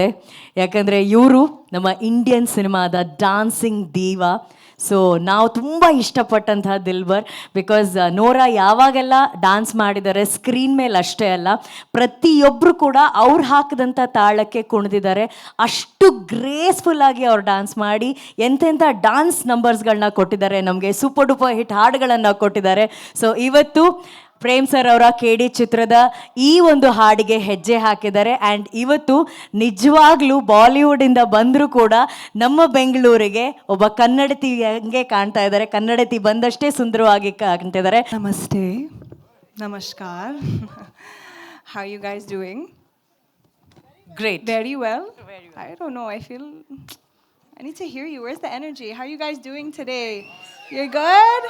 ಯಾಕಂದರೆ ಇವರು ನಮ್ಮ ಇಂಡಿಯನ್ ಸಿನಿಮಾದ ಡಾನ್ಸಿಂಗ್ ದೀವಾ. ಸೊ ನಾವು ತುಂಬ ಇಷ್ಟಪಟ್ಟಂತಹ ದಿಲ್ಬರ್, ಬಿಕಾಸ್ ನೋರಾ ಯಾವಾಗೆಲ್ಲ ಡ್ಯಾನ್ಸ್ ಮಾಡಿದ್ದಾರೆ ಸ್ಕ್ರೀನ್ ಮೇಲೆ ಅಷ್ಟೇ ಅಲ್ಲ, ಪ್ರತಿಯೊಬ್ಬರು ಕೂಡ ಅವ್ರು ಹಾಕಿದಂಥ ತಾಳಕ್ಕೆ ಕುಣಿದಿದ್ದಾರೆ. ಅಷ್ಟು ಗ್ರೇಸ್ಫುಲ್ಲಾಗಿ ಅವ್ರು ಡ್ಯಾನ್ಸ್ ಮಾಡಿ ಎಂತೆಂಥ ಡ್ಯಾನ್ಸ್ ನಂಬರ್ಸ್ಗಳನ್ನ ಕೊಟ್ಟಿದ್ದಾರೆ, ನಮಗೆ ಸೂಪರ್ ಡೂಪರ್ ಹಿಟ್ ಹಾಡುಗಳನ್ನು ಕೊಟ್ಟಿದ್ದಾರೆ. ಸೊ ಇವತ್ತು ಪ್ರೇಮ್ ಸರ್ ಅವರ KD ಚಿತ್ರದ ಈ ಒಂದು ಹಾಡಿಗೆ ಹೆಜ್ಜೆ ಹಾಕಿದ್ದಾರೆ. ಆ್ಯಂಡ್ ಇವತ್ತು ನಿಜವಾಗ್ಲೂ ಬಾಲಿವುಡಿಂದ ಬಂದರೂ ಕೂಡ ನಮ್ಮ ಬೆಂಗಳೂರಿಗೆ ಒಬ್ಬ ಕನ್ನಡತಿ ಹಂಗೆ ಕಾಣ್ತಾ ಇದ್ದಾರೆ, ಕನ್ನಡತಿ ಬಂದಷ್ಟೇ ಸುಂದರವಾಗಿ ಕಾಣ್ತಾ ಇದ್ದಾರೆ. ನಮಸ್ತೆ, ನಮಸ್ಕಾರ. How are you guys doing? Great. Very well. I don't know, I feel I need to hear you. Where's the energy? How are you guys doing today? You're good?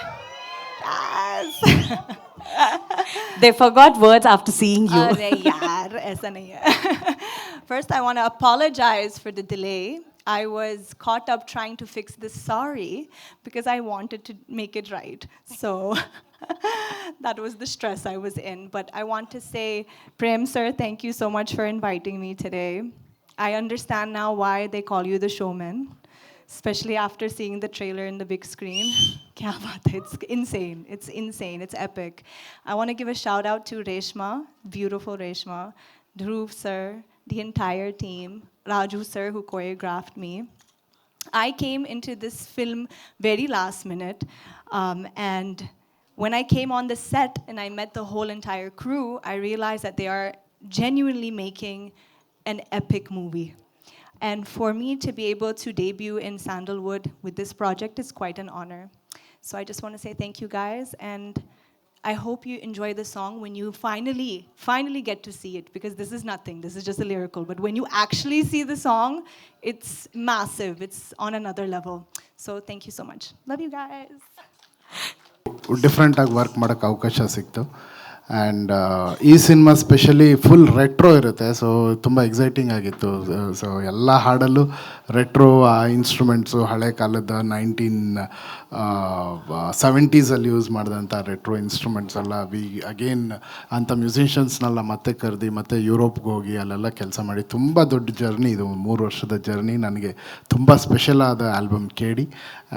Yes. They forgot words after seeing you. Arre yaar, aisa nahi hai. First, I want to apologize for the delay. I was caught up trying to fix this sorry because I wanted to make it right. So that was the stress I was in. But I want to say, Prem sir, thank you so much for inviting me today. I understand now why they call you the showman, especially after seeing the trailer in the big screen. Kya baat hai, it's insane. It's insane. It's epic. I want to give a shout out to Reshma, beautiful Reshma, Dhruv sir, the entire team, Raju sir who choreographed me. I came into this film very last minute, and when I came on the set and I met the whole entire crew, I realized that they are genuinely making an epic movie. And for me to be able to debut in Sandalwood with this project is quite an honor. So I just want to say thank you guys, and I hope you enjoy the song when you finally get to see it, because this is nothing, this is just a lyrical, but when you actually see the song, it's massive, it's on another level. So thank you so much. Love you guys. ಡಿಫ್ರೆಂಟಾಗಿ work ಮಾಡೋಕ್ಕೆ ಅವಕಾಶ ಸಿಕ್ತು. And ಈ cinema specially full retro ಇರುತ್ತೆ, so ತುಂಬ exciting ಆಗಿತ್ತು. So ಎಲ್ಲ ಹಾಡಲ್ಲೂ retro instruments, ಹಳೆ ಕಾಲದ 1970s ಯೂಸ್ ಮಾಡಿದಂಥ ರೆಟ್ರೋ ಇನ್ಸ್ಟ್ರೂಮೆಂಟ್ಸ್ ಎಲ್ಲ ಅಗೇನ್ ಅಂಥ ಮ್ಯೂಸಿಷಿಯನ್ಸ್ನೆಲ್ಲ ಮತ್ತೆ ಕರೆದು ಮತ್ತೆ ಯುರೋಪ್ಗೆ ಹೋಗಿ ಅಲ್ಲೆಲ್ಲ ಕೆಲಸ ಮಾಡಿ ತುಂಬ ದೊಡ್ಡ ಜರ್ನಿ ಇದು, 3 ವರ್ಷದ ಜರ್ನಿ. ನನಗೆ ತುಂಬ ಸ್ಪೆಷಲ್ ಆದ album KD.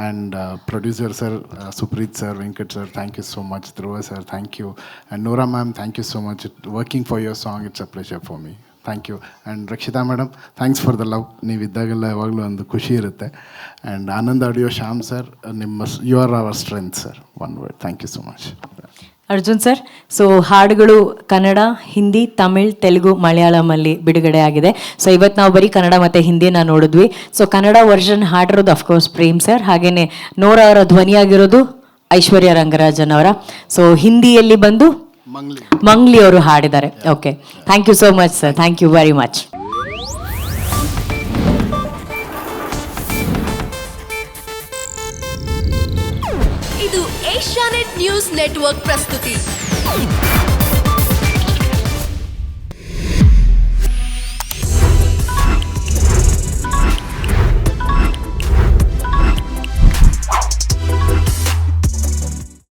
And producer sir Supreet sir, Venkat sir, thank you so much. Dhruva sir, thank you. And Nora ma'am, thank you so much. Working for your song, it's a pleasure for me. Thank you. And Rakshita madam, thanks for the love. ನೀವಿದ್ದಾಗೆಲ್ಲ ಯಾವಾಗಲೂ ಒಂದು ಖುಷಿ ಇರುತ್ತೆ. And Anand audio Shyam sir, you are our strength sir. One word, thank you so much. Arjun sir, so ಹಾಡುಗಳು ಕನ್ನಡ, ಹಿಂದಿ, ತಮಿಳ್, ತೆಲುಗು, ಮಲಯಾಳಮಲ್ಲಿ ಬಿಡುಗಡೆ ಆಗಿದೆ. So ಇವತ್ತು ನಾವು ಬರೀ ಕನ್ನಡ ಮತ್ತು ಹಿಂದಿನ ನೋಡಿದ್ವಿ. ಸೊ ಕನ್ನಡ ವರ್ಷನ್ ಹಾಡಿರೋದು ಅಫ್ಕೋರ್ಸ್ ಪ್ರೇಮ್ ಸರ್, ಹಾಗೆಯೇ ನೋರಾ ಅವರ ಧ್ವನಿಯಾಗಿರೋದು ಐಶ್ವರ್ಯ ರಂಗರಾಜನ್ ಅವರ. ಸೊ ಹಿಂದಿಯಲ್ಲಿ ಬಂದು ಮಂಗ್ಲಿ ಅವರು ಹಾಡಿದ್ದಾರೆ. Okay, thank you so much sir, thank you very much. ಇದು ಏಷ್ಯಾನೆಟ್ ನ್ಯೂಸ್ ನೆಟ್ವರ್ಕ್ ಪ್ರಸ್ತುತಿ.